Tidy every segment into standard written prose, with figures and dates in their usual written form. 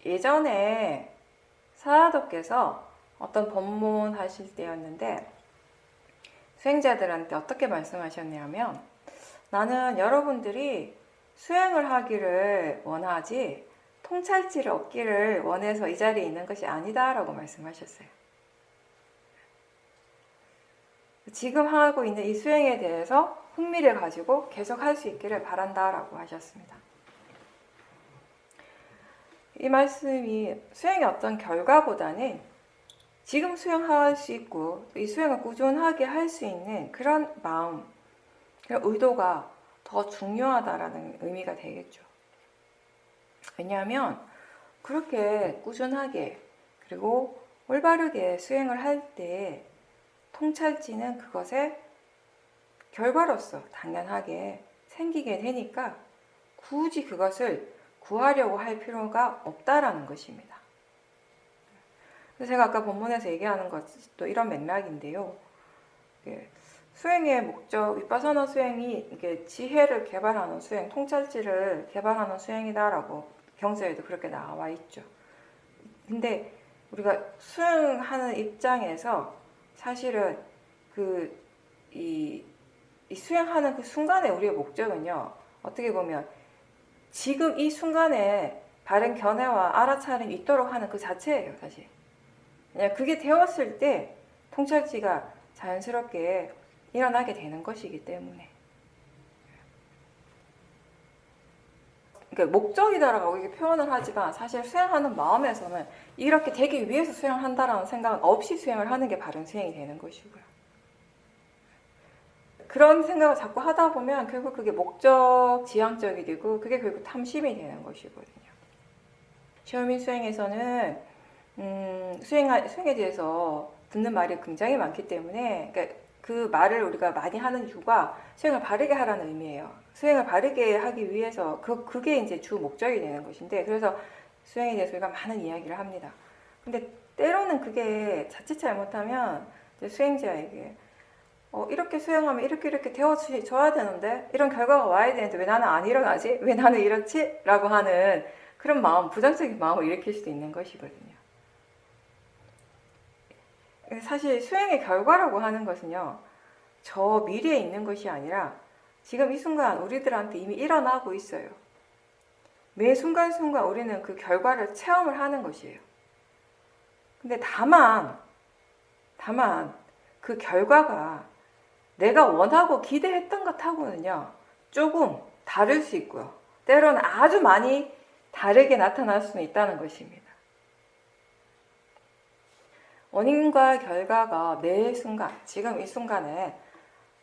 예전에 사라도께서 어떤 법문 하실 때였는데 수행자들한테 어떻게 말씀하셨냐면, 나는 여러분들이 수행을 하기를 원하지 통찰지를 얻기를 원해서 이 자리에 있는 것이 아니다 라고 말씀하셨어요. 지금 하고 있는 이 수행에 대해서 흥미를 가지고 계속 할 수 있기를 바란다 라고 하셨습니다. 이 말씀이 수행의 어떤 결과보다는 지금 수행할 수 있고 이 수행을 꾸준하게 할 수 있는 그런 마음, 그런 의도가 더 중요하다라는 의미가 되겠죠. 왜냐하면 그렇게 꾸준하게 그리고 올바르게 수행을 할 때 통찰지는 그것의 결과로서 당연하게 생기게 되니까 굳이 그것을 구하려고 할 필요가 없다라는 것입니다. 그래서 제가 아까 본문에서 얘기하는 것도 이런 맥락인데요. 수행의 목적, 윗바사나 수행이 이게 지혜를 개발하는 수행, 통찰지를 개발하는 수행이다라고 경서에도 그렇게 나와 있죠. 근데 우리가 수행하는 입장에서 사실은 이 수행하는 그 순간에 우리의 목적은요, 어떻게 보면 지금 이 순간에 바른 견해와 알아차림이 있도록 하는 그 자체예요, 사실. 그냥 그게 되었을 때 통찰지가 자연스럽게 일어나게 되는 것이기 때문에. 그러니까 목적이다라고 이렇게 표현을 하지만 사실 수행하는 마음에서는 이렇게 되기 위해서 수행을 한다라는 생각 없이 수행을 하는 게 바른 수행이 되는 것이고요. 그런 생각을 자꾸 하다 보면 결국 그게 목적 지향적이 되고 그게 결국 탐심이 되는 것이거든요. 시오민 수행에서는 수행에 대해서 듣는 말이 굉장히 많기 때문에, 그러니까 그 말을 우리가 많이 하는 이유가 수행을 바르게 하라는 의미예요. 수행을 바르게 하기 위해서 그게 이제 주 목적이 되는 것인데, 그래서 수행에 대해서 우리가 많은 이야기를 합니다. 근데 때로는 그게 자칫 잘못하면 수행자에게 이렇게 수행하면 이렇게 되어줘야 되는데, 이런 결과가 와야 되는데 왜 나는 안 일어나지? 왜 나는 이렇지? 라고 하는 그런 마음, 부정적인 마음을 일으킬 수도 있는 것이거든요. 사실 수행의 결과라고 하는 것은요, 저 미래에 있는 것이 아니라 지금 이 순간 우리들한테 이미 일어나고 있어요. 매 순간순간 우리는 그 결과를 체험을 하는 것이에요. 근데 다만 그 결과가 내가 원하고 기대했던 것하고는요, 조금 다를 수 있고요. 때로는 아주 많이 다르게 나타날 수는 있다는 것입니다. 원인과 결과가 매 순간, 지금 이 순간에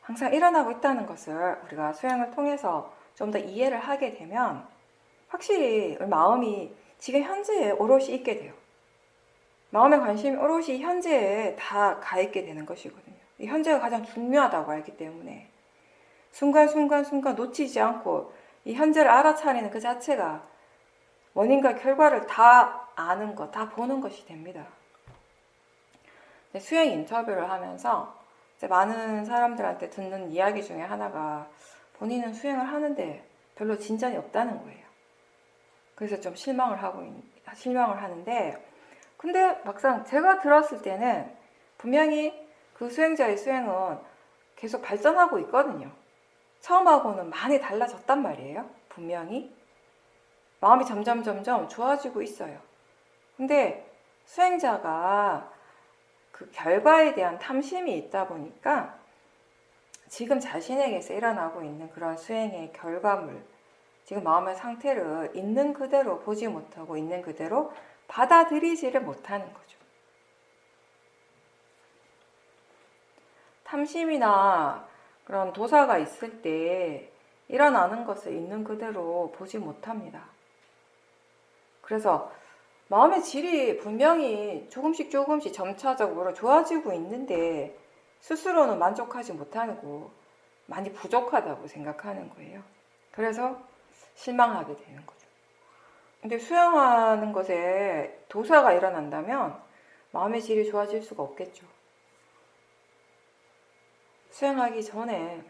항상 일어나고 있다는 것을 우리가 수행을 통해서 좀 더 이해를 하게 되면 확실히 마음이 지금 현재에 오롯이 있게 돼요. 마음의 관심이 오롯이 현재에 다 가 있게 되는 것이거든요. 이 현재가 가장 중요하다고 알기 때문에 순간순간 놓치지 않고 이 현재를 알아차리는 그 자체가 원인과 결과를 다 아는 것, 다 보는 것이 됩니다. 수행 인터뷰를 하면서 많은 사람들한테 듣는 이야기 중에 하나가 본인은 수행을 하는데 별로 진전이 없다는 거예요. 그래서 좀 실망을 하는데, 근데 막상 제가 들었을 때는 분명히 그 수행자의 수행은 계속 발전하고 있거든요. 처음하고는 많이 달라졌단 말이에요. 분명히 마음이 점점 좋아지고 있어요. 근데 수행자가 그 결과에 대한 탐심이 있다 보니까 지금 자신에게서 일어나고 있는 그런 수행의 결과물, 지금 마음의 상태를 있는 그대로 보지 못하고 있는 그대로 받아들이지를 못하는 거죠. 탐심이나 그런 도사가 있을 때 일어나는 것을 있는 그대로 보지 못합니다. 그래서 마음의 질이 분명히 조금씩 점차적으로 좋아지고 있는데 스스로는 만족하지 못하고 많이 부족하다고 생각하는 거예요. 그래서 실망하게 되는 거죠. 근데 수행하는 것에 도사가 일어난다면 마음의 질이 좋아질 수가 없겠죠. 수행하기 전에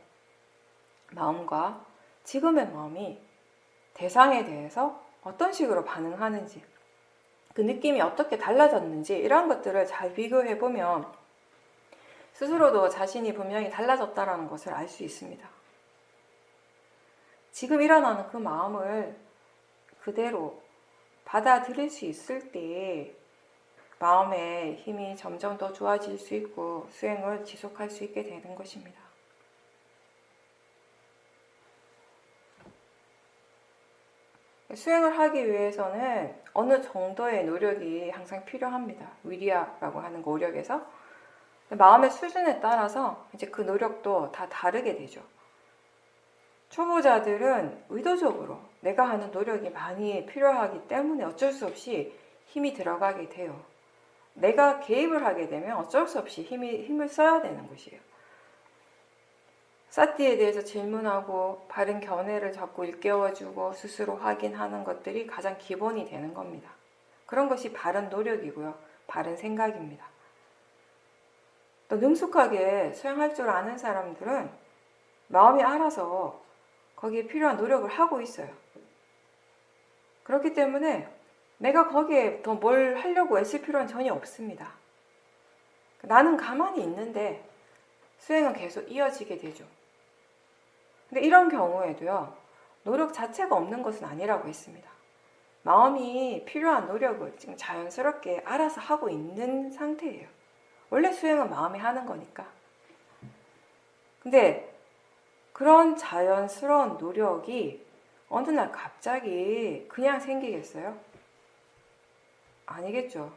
마음과 지금의 마음이 대상에 대해서 어떤 식으로 반응하는지, 그 느낌이 어떻게 달라졌는지 이런 것들을 잘 비교해 보면 스스로도 자신이 분명히 달라졌다는 것을 알 수 있습니다. 지금 일어나는 그 마음을 그대로 받아들일 수 있을 때 마음의 힘이 점점 더 좋아질 수 있고 수행을 지속할 수 있게 되는 것입니다. 수행을 하기 위해서는 어느 정도의 노력이 항상 필요합니다. 위리아라고 하는 노력에서 마음의 수준에 따라서 이제 그 노력도 다 다르게 되죠. 초보자들은 의도적으로 내가 하는 노력이 많이 필요하기 때문에 어쩔 수 없이 힘이 들어가게 돼요. 내가 개입을 하게 되면 어쩔 수 없이 힘을 써야 되는 것이에요. 사티에 대해서 질문하고 바른 견해를 자꾸 일깨워주고 스스로 확인하는 것들이 가장 기본이 되는 겁니다. 그런 것이 바른 노력이고요. 바른 생각입니다. 또 능숙하게 수행할 줄 아는 사람들은 마음이 알아서 거기에 필요한 노력을 하고 있어요. 그렇기 때문에 내가 거기에 더 뭘 하려고 애쓸 필요는 전혀 없습니다. 나는 가만히 있는데 수행은 계속 이어지게 되죠. 근데 이런 경우에도요, 노력 자체가 없는 것은 아니라고 했습니다. 마음이 필요한 노력을 지금 자연스럽게 알아서 하고 있는 상태예요. 원래 수행은 마음이 하는 거니까. 근데 그런 자연스러운 노력이 어느 날 갑자기 그냥 생기겠어요? 아니겠죠.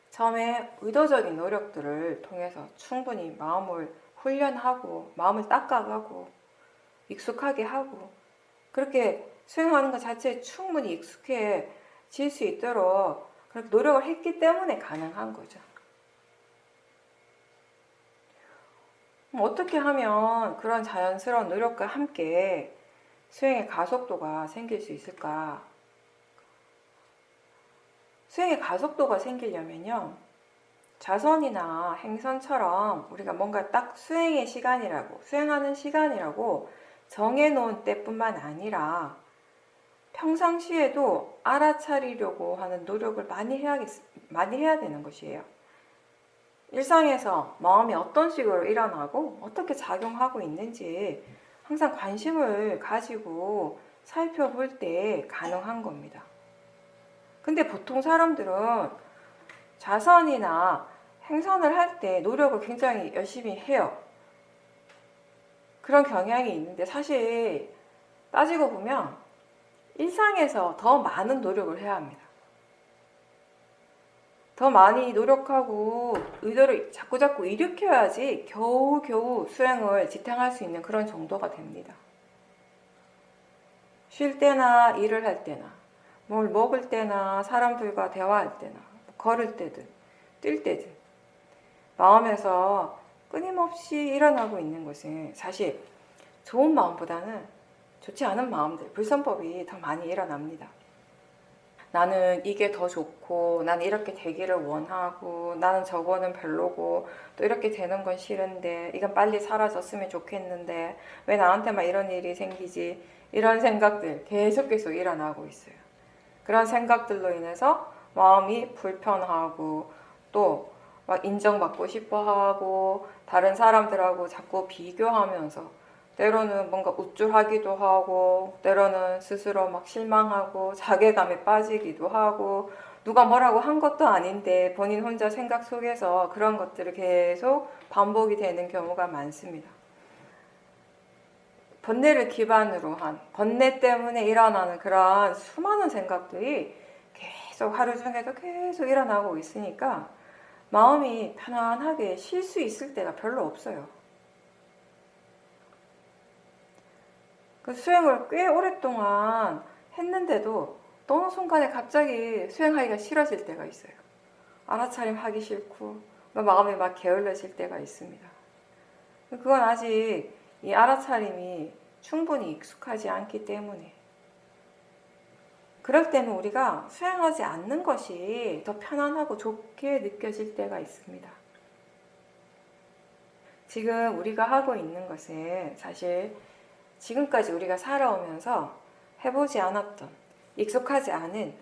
처음에 의도적인 노력들을 통해서 충분히 마음을 훈련하고 마음을 닦아가고 익숙하게 하고 그렇게 수행하는 것 자체에 충분히 익숙해질 수 있도록 그렇게 노력을 했기 때문에 가능한 거죠. 어떻게 하면 그런 자연스러운 노력과 함께 수행의 가속도가 생길 수 있을까? 수행의 가속도가 생기려면요, 자선이나 행선처럼 우리가 뭔가 딱 수행하는 시간이라고 정해놓은 때뿐만 아니라 평상시에도 알아차리려고 하는 노력을 많이 해야 되는 것이에요. 일상에서 마음이 어떤 식으로 일어나고 어떻게 작용하고 있는지 항상 관심을 가지고 살펴볼 때 가능한 겁니다. 근데 보통 사람들은 자선이나 행선을 할 때 노력을 굉장히 열심히 해요. 그런 경향이 있는데 사실 따지고 보면 일상에서 더 많은 노력을 해야 합니다. 더 많이 노력하고 의도를 자꾸자꾸 일으켜야지 겨우겨우 수행을 지탱할 수 있는 그런 정도가 됩니다. 쉴 때나 일을 할 때나 뭘 먹을 때나 사람들과 대화할 때나 걸을 때든 뛸 때든 마음에서 끊임없이 일어나고 있는 것은 사실 좋은 마음보다는 좋지 않은 마음들, 불선법이 더 많이 일어납니다. 나는 이게 더 좋고 나는 이렇게 되기를 원하고 나는 저거는 별로고 또 이렇게 되는 건 싫은데 이건 빨리 사라졌으면 좋겠는데 왜 나한테만 이런 일이 생기지, 이런 생각들 계속 일어나고 있어요. 그런 생각들로 인해서 마음이 불편하고 또 막 인정받고 싶어 하고 다른 사람들하고 자꾸 비교하면서 때로는 뭔가 우쭐하기도 하고 때로는 스스로 막 실망하고 자괴감에 빠지기도 하고 누가 뭐라고 한 것도 아닌데 본인 혼자 생각 속에서 그런 것들을 계속 반복이 되는 경우가 많습니다. 번뇌를 기반으로 한 번뇌 때문에 일어나는 그런 수많은 생각들이 계속 하루 중에도 계속 일어나고 있으니까 마음이 편안하게 쉴 수 있을 때가 별로 없어요. 그 수행을 꽤 오랫동안 했는데도 어느 순간에 갑자기 수행하기가 싫어질 때가 있어요. 알아차림 하기 싫고 마음이 막 게을러질 때가 있습니다. 그건 아직 이 알아차림이 충분히 익숙하지 않기 때문에 그럴 때는 우리가 수행하지 않는 것이 더 편안하고 좋게 느껴질 때가 있습니다. 지금 우리가 하고 있는 것은 사실 지금까지 우리가 살아오면서 해보지 않았던 익숙하지 않은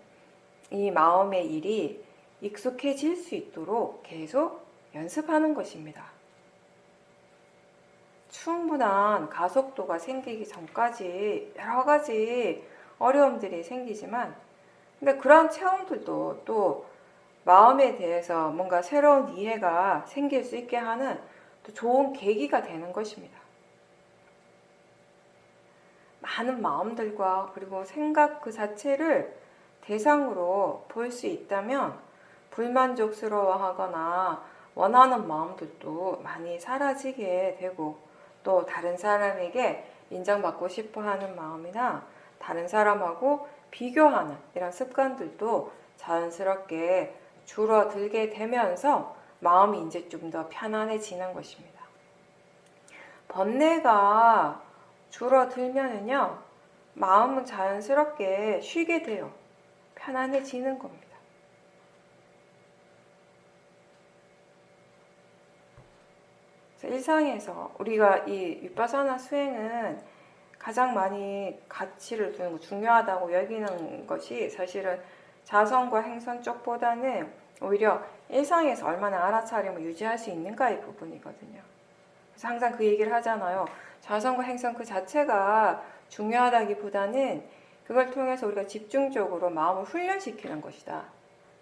이 마음의 일이 익숙해질 수 있도록 계속 연습하는 것입니다. 충분한 가속도가 생기기 전까지 여러 가지 어려움들이 생기지만, 근데 그런 체험들도 또 마음에 대해서 뭔가 새로운 이해가 생길 수 있게 하는 또 좋은 계기가 되는 것입니다. 많은 마음들과 그리고 생각 그 자체를 대상으로 볼 수 있다면 불만족스러워하거나 원하는 마음들도 많이 사라지게 되고, 또 다른 사람에게 인정받고 싶어 하는 마음이나 다른 사람하고 비교하는 이런 습관들도 자연스럽게 줄어들게 되면서 마음이 이제 좀 더 편안해지는 것입니다. 번뇌가 줄어들면은요, 마음은 자연스럽게 쉬게 돼요. 편안해지는 겁니다. 일상에서 우리가 이 윗바사나 수행은 가장 많이 가치를 두는 거, 중요하다고 여기는 것이 사실은 자성과 행선 쪽보다는 오히려 일상에서 얼마나 알아차림을 유지할 수 있는가의 부분이거든요. 그래서 항상 그 얘기를 하잖아요. 자성과 행선 그 자체가 중요하다기보다는 그걸 통해서 우리가 집중적으로 마음을 훈련시키는 것이다.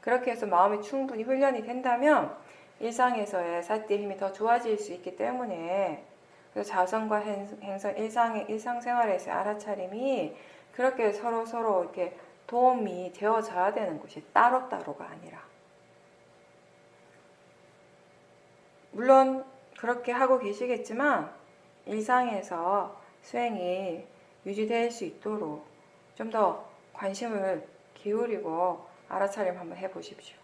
그렇게 해서 마음이 충분히 훈련이 된다면 일상에서의 사띠의 힘이 더 좋아질 수 있기 때문에, 그래서 자성과 행선, 일상생활에서의 알아차림이 그렇게 서로 이렇게 도움이 되어져야 되는 것이 따로따로가 아니라. 물론 그렇게 하고 계시겠지만 일상에서 수행이 유지될 수 있도록 좀 더 관심을 기울이고 알아차림 한번 해보십시오.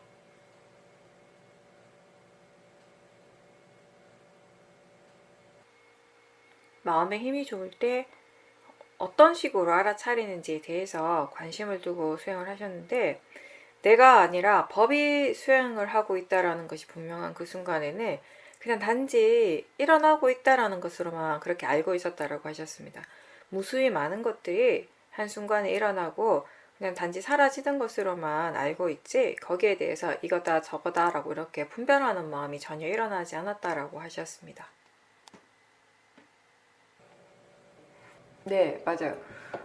마음의 힘이 좋을 때 어떤 식으로 알아차리는지에 대해서 관심을 두고 수행을 하셨는데, 내가 아니라 법이 수행을 하고 있다라는 것이 분명한 그 순간에는 그냥 단지 일어나고 있다라는 것으로만 그렇게 알고 있었다라고 하셨습니다. 무수히 많은 것들이 한순간에 일어나고 그냥 단지 사라지던 것으로만 알고 있지, 거기에 대해서 이거다 저거다 라고 이렇게 분별하는 마음이 전혀 일어나지 않았다라고 하셨습니다. 네, 맞아요.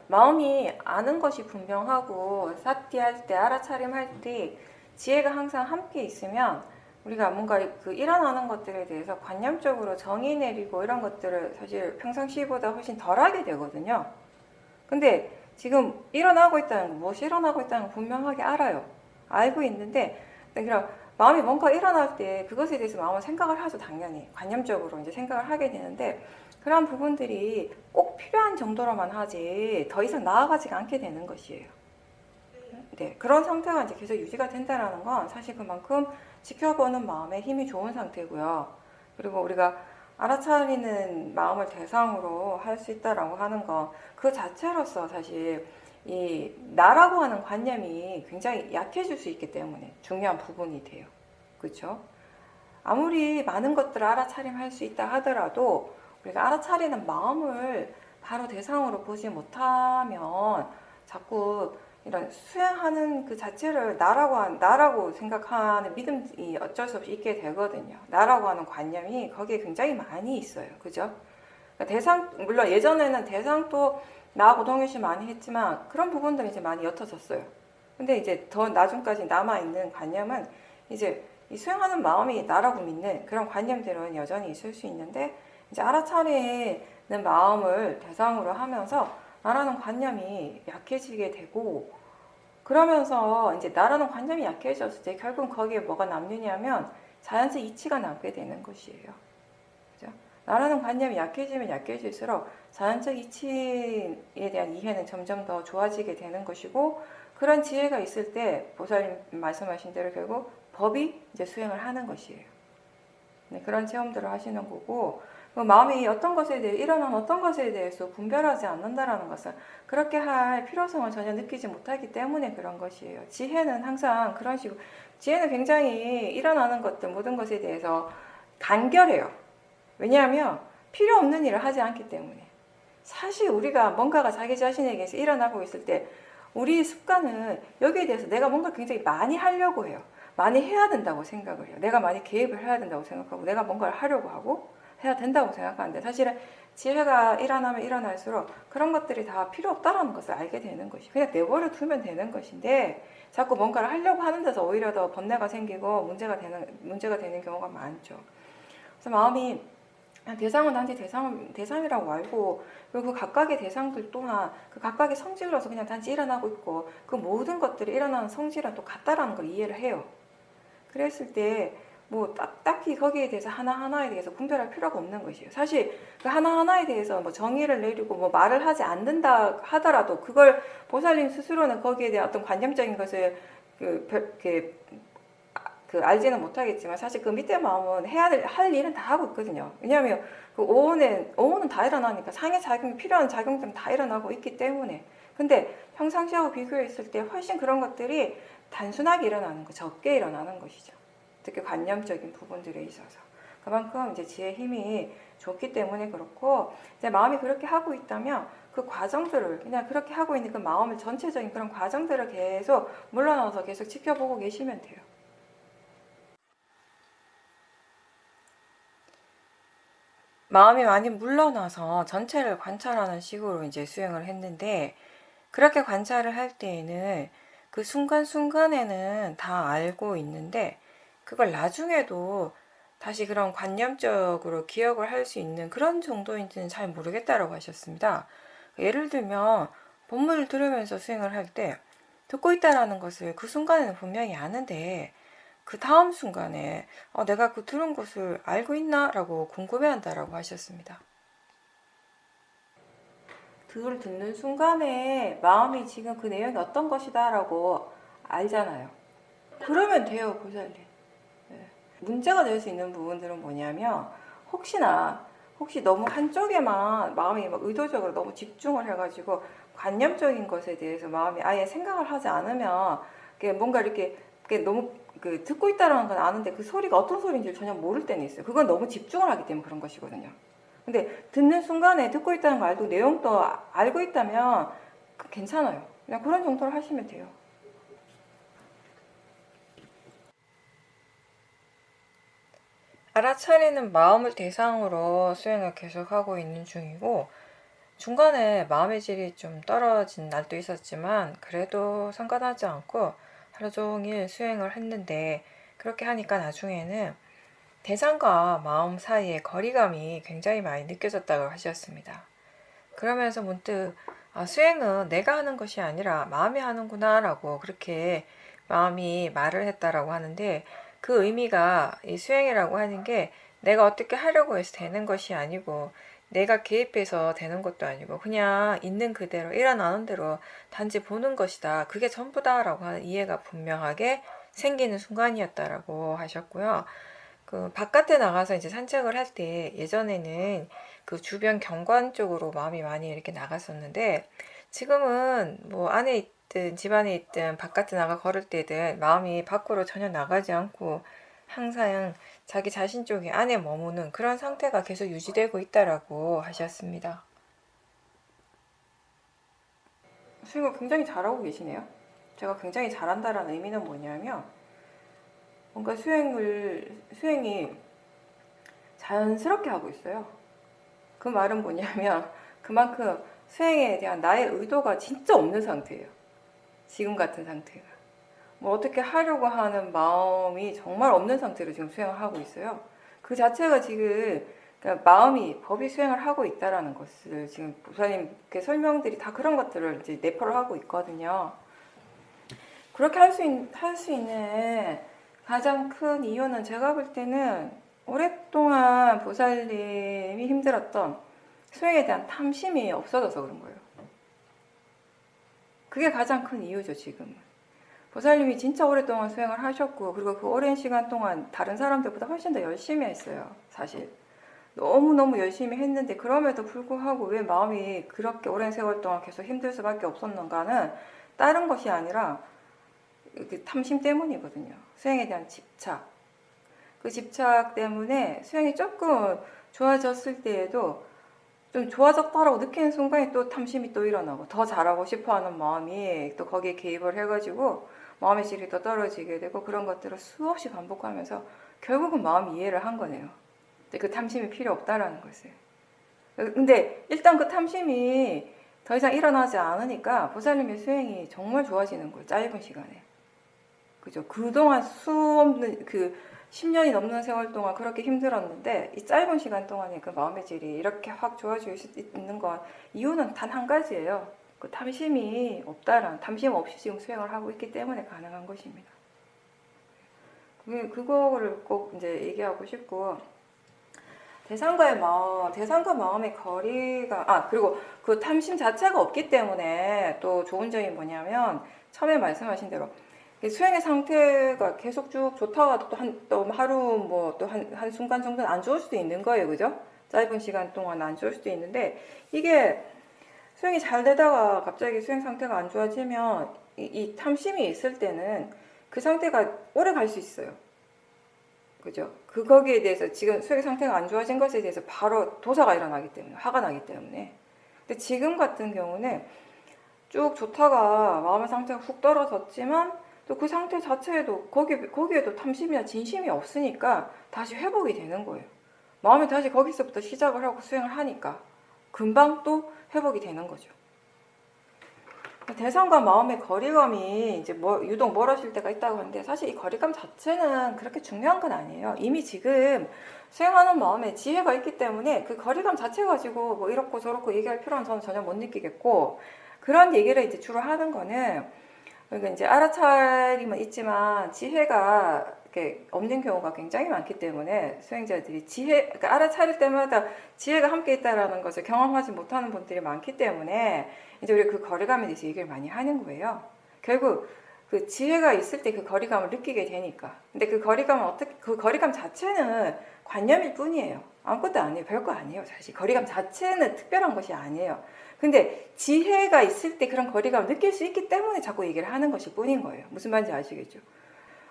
마음이 아는 것이 분명하고 사띠 할 때, 알아차림 할 때 지혜가 항상 함께 있으면 우리가 뭔가 그 일어나는 것들에 대해서 관념적으로 정의 내리고 이런 것들을 사실 평상시보다 훨씬 덜 하게 되거든요. 근데 지금 일어나고 있다는 거, 무엇이 일어나고 있다는 거 분명하게 알아요. 알고 있는데, 그냥 마음이 뭔가 일어날 때 그것에 대해서 마음을 생각을 하죠. 당연히 관념적으로 이제 생각을 하게 되는데, 그런 부분들이 꼭 필요한 정도로만 하지 더 이상 나아가지가 않게 되는 것이에요. 네, 그런 상태가 이제 계속 유지가 된다는 건 사실 그만큼 지켜보는 마음에 힘이 좋은 상태고요. 그리고 우리가 알아차리는 마음을 대상으로 할 수 있다라고 하는 건 그 자체로서 사실 이 나라고 하는 관념이 굉장히 약해질 수 있기 때문에 중요한 부분이 돼요. 그렇죠? 아무리 많은 것들을 알아차림할 수 있다 하더라도 우리가 알아차리는 마음을 바로 대상으로 보지 못하면 자꾸 이런 수행하는 그 자체를 나라고 생각하는 믿음이 어쩔 수 없이 있게 되거든요. 나라고 하는 관념이 거기에 굉장히 많이 있어요. 그죠? 그러니까 물론 예전에는 대상도 나하고 동일시 많이 했지만 그런 부분들이 이제 많이 옅어졌어요. 근데 이제 더 나중까지 남아있는 관념은 이제 이 수행하는 마음이 나라고 믿는 그런 관념들은 여전히 있을 수 있는데, 이제 알아차리는 마음을 대상으로 하면서 나라는 관념이 약해지게 되고, 그러면서 이제 나라는 관념이 약해졌을 때 결국 거기에 뭐가 남느냐면 자연적 이치가 남게 되는 것이에요. 그죠? 나라는 관념이 약해지면 약해질수록 자연적 이치에 대한 이해는 점점 더 좋아지게 되는 것이고, 그런 지혜가 있을 때 보살님 말씀하신 대로 결국 법이 이제 수행을 하는 것이에요. 네, 그런 체험들을 하시는 거고, 마음이 어떤 것에 대해 일어난 어떤 것에 대해서 분별하지 않는다라는 것은 그렇게 할 필요성을 전혀 느끼지 못하기 때문에 그런 것이에요. 지혜는 항상 그런 식으로, 지혜는 굉장히 일어나는 것들 모든 것에 대해서 간결해요. 왜냐하면 필요 없는 일을 하지 않기 때문에. 사실 우리가 뭔가가 자기 자신에게서 일어나고 있을 때 우리 습관은 여기에 대해서 내가 뭔가 굉장히 많이 하려고 해요. 많이 해야 된다고 생각을 해요. 내가 많이 개입을 해야 된다고 생각하고 내가 뭔가를 하려고 하고 해야 된다고 생각하는데 사실은 지혜가 일어나면 일어날수록 그런 것들이 다 필요 없다라는 것을 알게 되는 것이 그냥 내버려 두면 되는 것인데 자꾸 뭔가를 하려고 하는 데서 오히려 더 번뇌가 생기고 문제가 되는 경우가 많죠. 그래서 마음이 대상은 단지 대상이라고 알고 그리고 그 각각의 대상들 또한 그 각각의 성질로서 그냥 단지 일어나고 있고 그 모든 것들이 일어나는 성질은 또 같다라는 걸 이해를 해요. 그랬을 때 뭐 딱히 거기에 대해서 하나하나에 대해서 분별할 필요가 없는 것이에요. 사실 그 하나하나에 대해서 뭐 정의를 내리고 뭐 말을 하지 않는다 하더라도 그걸 보살님 스스로는 거기에 대한 어떤 관념적인 것을 알지는 못하겠지만 사실 그 밑에 마음은 할 일은 다 하고 있거든요. 왜냐하면 그 오온은 다 일어나니까 상해 작용이 필요한 작용들은 다 일어나고 있기 때문에. 근데 평상시하고 비교했을 때 훨씬 그런 것들이 단순하게 일어나는 거, 적게 일어나는 것이죠. 특히 관념적인 부분들에 있어서. 그만큼 이제 지혜의 힘이 좋기 때문에 그렇고, 이제 마음이 그렇게 하고 있다면 그 과정들을, 그냥 그렇게 하고 있는 그 마음의 전체적인 그런 과정들을 계속 물러나서 계속 지켜보고 계시면 돼요. 마음이 많이 물러나서 전체를 관찰하는 식으로 이제 수행을 했는데, 그렇게 관찰을 할 때에는 그 순간순간에는 다 알고 있는데, 그걸 나중에도 다시 그런 관념적으로 기억을 할 수 있는 그런 정도인지는 잘 모르겠다라고 하셨습니다. 예를 들면 법문을 들으면서 수행을 할 때 듣고 있다라는 것을 그 순간에는 분명히 아는데 그 다음 순간에 내가 그 들은 것을 알고 있나? 라고 궁금해한다라고 하셨습니다. 그걸 듣는 순간에 마음이 지금 그 내용이 어떤 것이다 라고 알잖아요. 그러면 돼요, 보살님. 문제가 될 수 있는 부분들은 뭐냐면 혹시 너무 한쪽에만 마음이 막 의도적으로 너무 집중을 해가지고 관념적인 것에 대해서 마음이 아예 생각을 하지 않으면 뭔가 이렇게 너무 듣고 있다는 건 아는데 그 소리가 어떤 소리인지 전혀 모를 때는 있어요. 그건 너무 집중을 하기 때문에 그런 것이거든요. 근데 듣는 순간에 듣고 있다는 걸 알고 내용도 알고 있다면 괜찮아요. 그냥 그런 정도로 하시면 돼요. 알아차리는 마음을 대상으로 수행을 계속하고 있는 중이고 중간에 마음의 질이 좀 떨어진 날도 있었지만 그래도 상관하지 않고 하루 종일 수행을 했는데 그렇게 하니까 나중에는 대상과 마음 사이의 거리감이 굉장히 많이 느껴졌다고 하셨습니다. 그러면서 문득 수행은 내가 하는 것이 아니라 마음이 하는구나 라고 그렇게 마음이 말을 했다라고 하는데 그 의미가 이 수행이라고 하는 게 내가 어떻게 하려고 해서 되는 것이 아니고 내가 개입해서 되는 것도 아니고 그냥 있는 그대로 일어나는 대로 단지 보는 것이다. 그게 전부다라고 하는 이해가 분명하게 생기는 순간이었다라고 하셨고요. 그 바깥에 나가서 이제 산책을 할 때 예전에는 그 주변 경관 쪽으로 마음이 많이 이렇게 나갔었는데 지금은 뭐 안에 있든 집 안에 있든 바깥에 나가 걸을 때든 마음이 밖으로 전혀 나가지 않고 항상 자기 자신 쪽에 안에 머무는 그런 상태가 계속 유지되고 있다라고 하셨습니다. 수행을 굉장히 잘하고 계시네요. 제가 굉장히 잘한다라는 의미는 뭐냐면 뭔가 수행이 자연스럽게 하고 있어요. 그 말은 뭐냐면 그만큼 수행에 대한 나의 의도가 진짜 없는 상태예요. 지금 같은 상태가. 뭐 어떻게 하려고 하는 마음이 정말 없는 상태로 지금 수행을 하고 있어요. 그 자체가 지금 그러니까 마음이 법이 수행을 하고 있다라는 것을 지금 부사님 설명들이 다 그런 것들을 이제 내포를 하고 있거든요. 그렇게 할 수 있는 가장 큰 이유는 제가 볼 때는 오랫동안 보살님이 힘들었던 수행에 대한 탐심이 없어져서 그런 거예요. 그게 가장 큰 이유죠, 지금은. 보살님이 진짜 오랫동안 수행을 하셨고, 그리고 그 오랜 시간 동안 다른 사람들보다 훨씬 더 열심히 했어요, 사실. 너무너무 열심히 했는데, 그럼에도 불구하고 왜 마음이 그렇게 오랜 세월 동안 계속 힘들 수밖에 없었는가는 다른 것이 아니라 그 탐심 때문이거든요. 수행에 대한 집착. 그 집착 때문에 수행이 조금 좋아졌을 때에도 좀 좋아졌다라고 느끼는 순간에 또 탐심이 또 일어나고 더 잘하고 싶어하는 마음이 또 거기에 개입을 해가지고 마음의 질이 더 떨어지게 되고 그런 것들을 수없이 반복하면서 결국은 마음이 이해를 한 거네요. 근데 그 탐심이 필요 없다라는 것을. 근데 일단 그 탐심이 더 이상 일어나지 않으니까 보살님의 수행이 정말 좋아지는 거예요. 짧은 시간에. 그죠? 그동안 수없는 10년이 넘는 세월 동안 그렇게 힘들었는데 이 짧은 시간 동안에 그 마음의 질이 이렇게 확 좋아질 수 있는 건 이유는 단 한 가지예요. 그 탐심이 없다라는, 탐심 없이 지금 수행을 하고 있기 때문에 가능한 것입니다. 그거를 꼭 이제 얘기하고 싶고, 대상과의 마음, 대상과 마음의 거리가, 그리고 그 탐심 자체가 없기 때문에 또 좋은 점이 뭐냐면, 처음에 말씀하신 대로, 수행의 상태가 계속 쭉 좋다가 또 하루 뭐 또 한 순간 정도는 안 좋을 수도 있는 거예요. 그죠? 짧은 시간 동안 안 좋을 수도 있는데, 이게 수행이 잘 되다가 갑자기 수행 상태가 안 좋아지면 이 탐심이 있을 때는 그 상태가 오래 갈 수 있어요. 그죠? 거기에 대해서 지금 수행 상태가 안 좋아진 것에 대해서 바로 도사가 일어나기 때문에, 화가 나기 때문에. 근데 지금 같은 경우는 쭉 좋다가 마음의 상태가 훅 떨어졌지만 또 그 상태 자체에도 거기에도 탐심이나 진심이 없으니까 다시 회복이 되는 거예요. 마음이 다시 거기서부터 시작을 하고 수행을 하니까 금방 또 회복이 되는 거죠. 대상과 마음의 거리감이 이제 유독 멀어질 때가 있다고 하는데 사실 이 거리감 자체는 그렇게 중요한 건 아니에요. 이미 지금 수행하는 마음에 지혜가 있기 때문에 그 거리감 자체 가지고 뭐 이렇고 저렇고 얘기할 필요는 저는 전혀 못 느끼겠고, 그런 얘기를 이제 주로 하는 거는, 그러니까 이제 알아차림은 있지만 지혜가 이렇게 없는 경우가 굉장히 많기 때문에 수행자들이 그러니까 알아차릴 때마다 지혜가 함께 있다라는 것을 경험하지 못하는 분들이 많기 때문에 이제 우리 그 거리감에 대해서 얘기를 많이 하는 거예요. 결국 그 지혜가 있을 때 그 거리감을 느끼게 되니까. 근데 그 거리감 자체는 관념일 뿐이에요. 아무것도 아니에요. 별거 아니에요. 사실 거리감 자체는 특별한 것이 아니에요. 근데 지혜가 있을 때 그런 거리감을 느낄 수 있기 때문에 자꾸 얘기를 하는 것일 뿐인 거예요. 무슨 말인지 아시겠죠?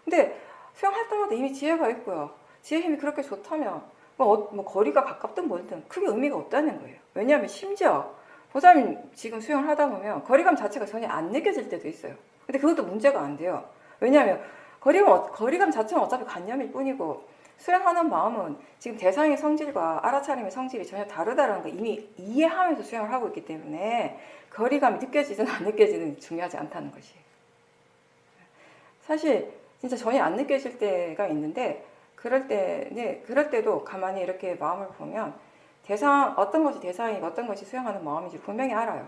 근데 수영할 때마다 이미 지혜가 있고요. 지혜 힘이 그렇게 좋다면 뭐 거리가 가깝든 멀든 크게 의미가 없다는 거예요. 왜냐하면 심지어 보살님 지금 수영을 하다 보면 거리감 자체가 전혀 안 느껴질 때도 있어요. 근데 그것도 문제가 안 돼요. 왜냐하면 거리감 자체는 어차피 관념일 뿐이고, 수행하는 마음은 지금 대상의 성질과 알아차림의 성질이 전혀 다르다는 걸 이미 이해하면서 수행을 하고 있기 때문에 거리감이 느껴지든 안 느껴지든 중요하지 않다는 것이. 사실 진짜 전혀 안 느껴질 때가 있는데, 그럴 때도 가만히 이렇게 마음을 보면 어떤 것이 대상이고 어떤 것이 수행하는 마음인지 분명히 알아요.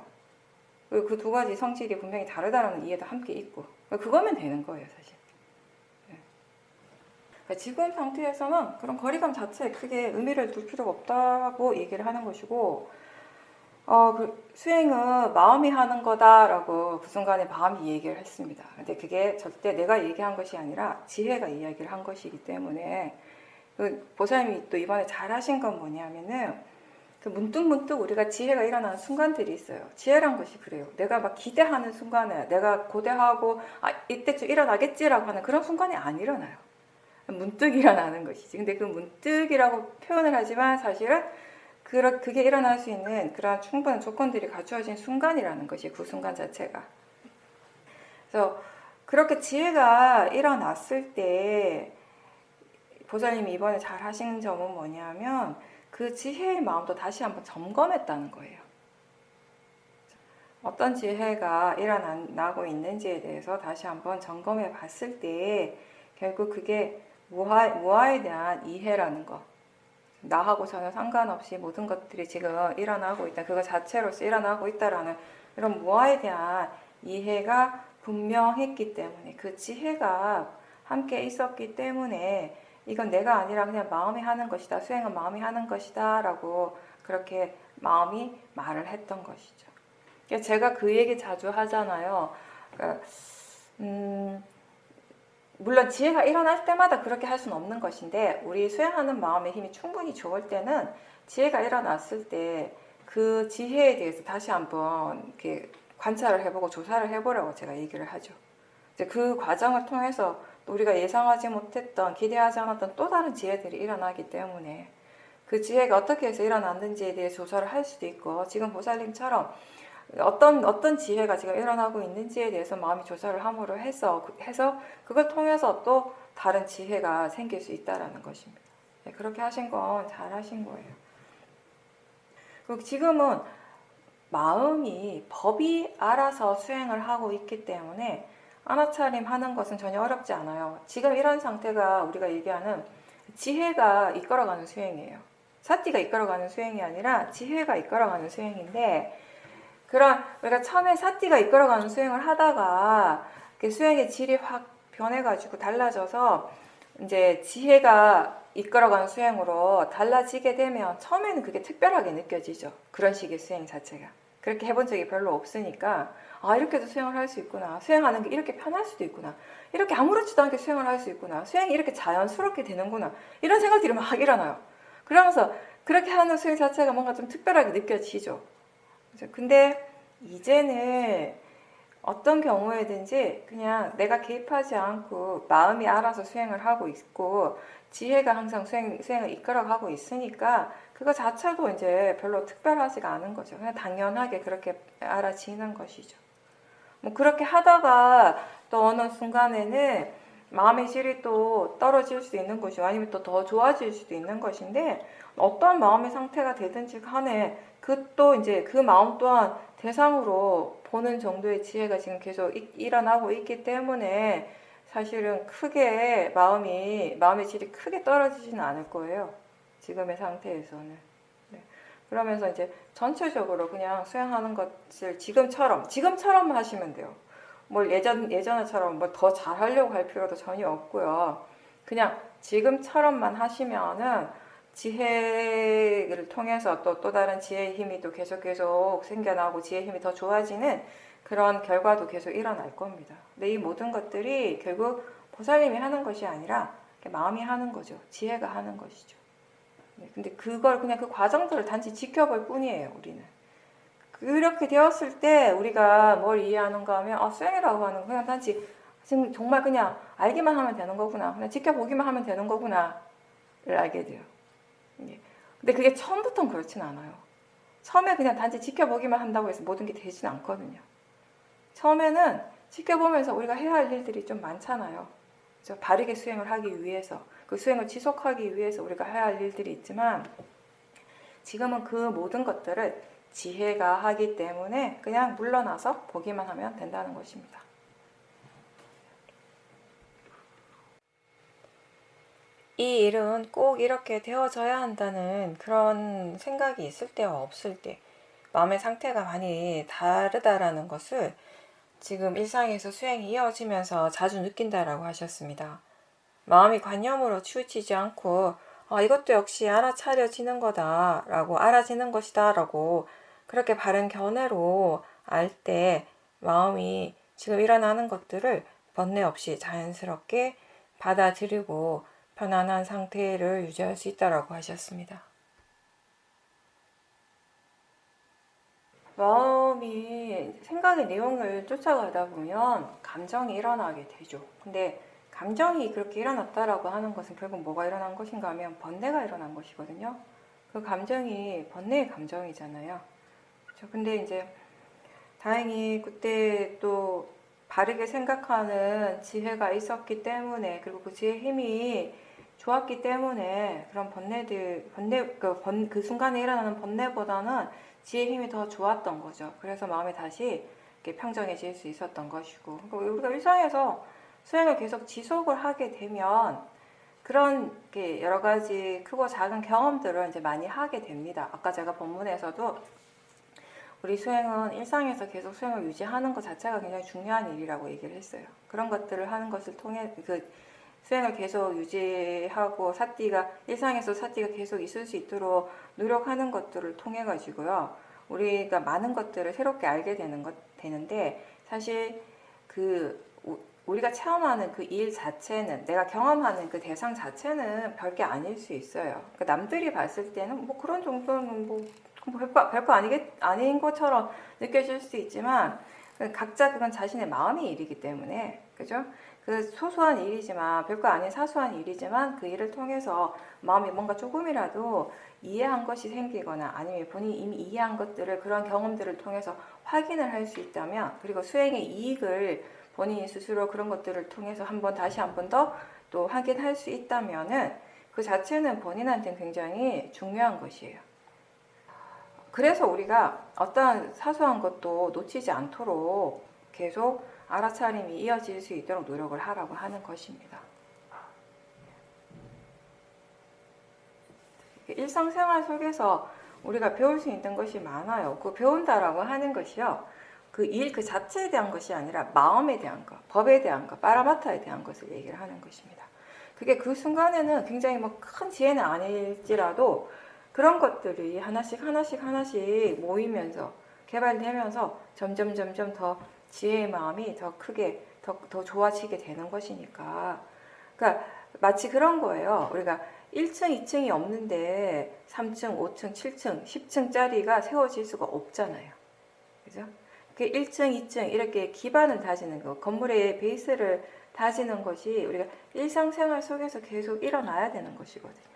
그리고 그 두 가지 성질이 분명히 다르다는 이해도 함께 있고, 그거면 되는 거예요, 사실. 그러니까 지금 상태에서는 그런 거리감 자체에 크게 의미를 둘 필요가 없다고 얘기를 하는 것이고, 그 수행은 마음이 하는 거다라고 그 순간에 마음이 얘기를 했습니다. 근데 그게 절대 내가 얘기한 것이 아니라 지혜가 이야기를 한 것이기 때문에, 그 보살님이 또 이번에 잘하신 건 뭐냐면은, 그 문득문득 우리가 지혜가 일어나는 순간들이 있어요. 지혜란 것이 그래요. 내가 막 기대하는 순간에, 내가 고대하고 이때쯤 일어나겠지라고 하는 그런 순간이 안 일어나요. 문득 일어나는 것이지. 근데 그 문득이라고 표현을 하지만 사실은 그게 일어날 수 있는 그런 충분한 조건들이 갖추어진 순간이라는 것이 그 순간 자체가. 그래서 그렇게 지혜가 일어났을 때 보살님이 이번에 잘 하신 점은 뭐냐면, 그 지혜의 마음도 다시 한번 점검했다는 거예요. 어떤 지혜가 일어나고 있는지에 대해서 다시 한번 점검해 봤을 때 결국 그게 무아에 대한 이해라는 거, 나하고 전혀 상관없이 모든 것들이 지금 일어나고 있다, 그거 자체로서 일어나고 있다라는 이런 무아에 대한 이해가 분명했기 때문에, 그 지혜가 함께 있었기 때문에 이건 내가 아니라 그냥 마음이 하는 것이다, 수행은 마음이 하는 것이다 라고 그렇게 마음이 말을 했던 것이죠. 제가 그 얘기 자주 하잖아요. 그러니까 물론 지혜가 일어날 때마다 그렇게 할 수는 없는 것인데, 우리 수행하는 마음의 힘이 충분히 좋을 때는 지혜가 일어났을 때 그 지혜에 대해서 다시 한번 이렇게 관찰을 해보고 조사를 해보라고 제가 얘기를 하죠. 이제 그 과정을 통해서 우리가 예상하지 못했던, 기대하지 않았던 또 다른 지혜들이 일어나기 때문에 그 지혜가 어떻게 해서 일어났는지에 대해 조사를 할 수도 있고, 지금 보살님처럼 어떤 지혜가 지금 일어나고 있는지에 대해서 마음이 조사를 함으로 해서 그걸 통해서 또 다른 지혜가 생길 수 있다라는 것입니다. 네, 그렇게 하신 건 잘 하신 거예요. 그리고 지금은 마음이 법이 알아서 수행을 하고 있기 때문에 알아차림 하는 것은 전혀 어렵지 않아요. 지금 이런 상태가 우리가 얘기하는 지혜가 이끌어가는 수행이에요. 사티가 이끌어가는 수행이 아니라 지혜가 이끌어가는 수행인데, 우리가 처음에 사티가 이끌어가는 수행을 하다가 수행의 질이 확 변해가지고 달라져서 이제 지혜가 이끌어가는 수행으로 달라지게 되면 처음에는 그게 특별하게 느껴지죠. 그런 식의 수행 자체가. 그렇게 해본 적이 별로 없으니까 이렇게도 수행을 할 수 있구나. 수행하는 게 이렇게 편할 수도 있구나. 이렇게 아무렇지도 않게 수행을 할 수 있구나. 수행이 이렇게 자연스럽게 되는구나. 이런 생각들이 막 일어나요. 그러면서 그렇게 하는 수행 자체가 뭔가 좀 특별하게 느껴지죠. 근데 이제는 어떤 경우에든지 그냥 내가 개입하지 않고 마음이 알아서 수행을 하고 있고, 지혜가 항상 수행을 이끌어가고 있으니까 그거 자체도 이제 별로 특별하지가 않은 거죠. 그냥 당연하게 그렇게 알아지는 것이죠. 뭐 그렇게 하다가 또 어느 순간에는 마음의 질이 또 떨어질 수도 있는 것이고, 아니면 또 더 좋아질 수도 있는 것인데, 어떤 마음의 상태가 되든지 간에 또 이제 그 마음 또한 대상으로 보는 정도의 지혜가 지금 계속 일어나고 있기 때문에 사실은 크게 마음의 질이 크게 떨어지지는 않을 거예요. 지금의 상태에서는. 네. 그러면서 이제 전체적으로 그냥 수행하는 것을 지금처럼 하시면 돼요. 뭘 예전처럼 뭐 더 잘하려고 할 필요도 전혀 없고요. 그냥 지금처럼만 하시면은 지혜를 통해서 또 다른 지혜의 힘이 또 계속 생겨나고 지혜의 힘이 더 좋아지는 그런 결과도 계속 일어날 겁니다. 근데 이 모든 것들이 결국 보살님이 하는 것이 아니라 마음이 하는 거죠. 지혜가 하는 것이죠. 네, 근데 그걸 그냥 그 과정들을 단지 지켜볼 뿐이에요, 우리는. 그렇게 되었을 때 우리가 뭘 이해하는가 하면 수행이라고 하는 건 그냥 단지 지금 정말 그냥 알기만 하면 되는 거구나. 그냥 지켜보기만 하면 되는 거구나를 알게 돼요. 예. 근데 그게 처음부터는 그렇진 않아요. 처음에 그냥 단지 지켜보기만 한다고 해서 모든 게 되진 않거든요. 처음에는 지켜보면서 우리가 해야 할 일들이 좀 많잖아요. 그렇죠? 바르게 수행을 하기 위해서, 그 수행을 지속하기 위해서 우리가 해야 할 일들이 있지만, 지금은 그 모든 것들을 지혜가 하기 때문에 그냥 물러나서 보기만 하면 된다는 것입니다. 이 일은 꼭 이렇게 되어져야 한다는 그런 생각이 있을 때와 없을 때 마음의 상태가 많이 다르다라는 것을 지금 일상에서 수행이 이어지면서 자주 느낀다라고 하셨습니다. 마음이 관념으로 치우치지 않고 이것도 역시 알아차려지는 거다 라고, 알아지는 것이다 라고 그렇게 바른 견해로 알 때 마음이 지금 일어나는 것들을 번뇌 없이 자연스럽게 받아들이고 편안한 상태를 유지할 수 있다고 하셨습니다. 마음이 생각의 내용을 쫓아가다 보면 감정이 일어나게 되죠. 근데 감정이 그렇게 일어났다라고 하는 것은 결국 뭐가 일어난 것인가 하면 번뇌가 일어난 것이거든요. 그 감정이 번뇌의 감정이잖아요. 그렇죠? 근데 이제 다행히 그때 또 바르게 생각하는 지혜가 있었기 때문에, 그리고 그 지혜의 힘이 좋았기 때문에 그런 그 순간에 일어나는 번뇌보다는 지혜의 힘이 더 좋았던 거죠. 그래서 마음이 다시 이렇게 평정해질 수 있었던 것이고, 우리가 일상에서 수행을 계속 지속을 하게 되면 그런 여러 가지 크고 작은 경험들을 이제 많이 하게 됩니다. 아까 제가 본문에서도 우리 수행은 일상에서 계속 수행을 유지하는 것 자체가 굉장히 중요한 일이라고 얘기를 했어요. 그런 것들을 하는 것을 통해 수행을 계속 유지하고 일상에서 사띠가 계속 있을 수 있도록 노력하는 것들을 통해 가지고요, 우리가 많은 것들을 새롭게 알게 되는데, 사실 우리가 체험하는 그 일 자체는, 내가 경험하는 그 대상 자체는 별게 아닐 수 있어요. 그러니까 남들이 봤을 때는 뭐 그런 정도는 뭐 별거 아닌 것처럼 느껴질 수 있지만, 각자 그건 자신의 마음의 일이기 때문에, 그죠? 그 소소한 일이지만, 별거 아닌 사소한 일이지만 그 일을 통해서 마음이 뭔가 조금이라도 이해한 것이 생기거나 아니면 본인이 이미 이해한 것들을 그런 경험들을 통해서 확인을 할 수 있다면, 그리고 수행의 이익을 본인이 스스로 그런 것들을 통해서 다시 한 번 더 또 확인할 수 있다면은 그 자체는 본인한테는 굉장히 중요한 것이에요. 그래서 우리가 어떠한 사소한 것도 놓치지 않도록 계속 알아차림이 이어질 수 있도록 노력을 하라고 하는 것입니다. 일상생활 속에서 우리가 배울 수 있는 것이 많아요. 그 배운다라고 하는 것이요, 그 일 그 자체에 대한 것이 아니라 마음에 대한 것, 법에 대한 것, 빠라마타에 대한 것을 얘기를 하는 것입니다. 그게 그 순간에는 굉장히 뭐 큰 지혜는 아닐지라도 그런 것들이 하나씩 모이면서 개발되면서 점점 더 지혜의 마음이 더 크게 더 좋아지게 되는 것이니까. 그러니까 마치 그런 거예요. 우리가 1층, 2층이 없는데 3층, 5층, 7층, 10층짜리가 세워질 수가 없잖아요. 그죠? 그 1층, 2층 이렇게 기반을 다지는 거, 건물의 베이스를 다지는 것이 우리가 일상생활 속에서 계속 일어나야 되는 것이거든요.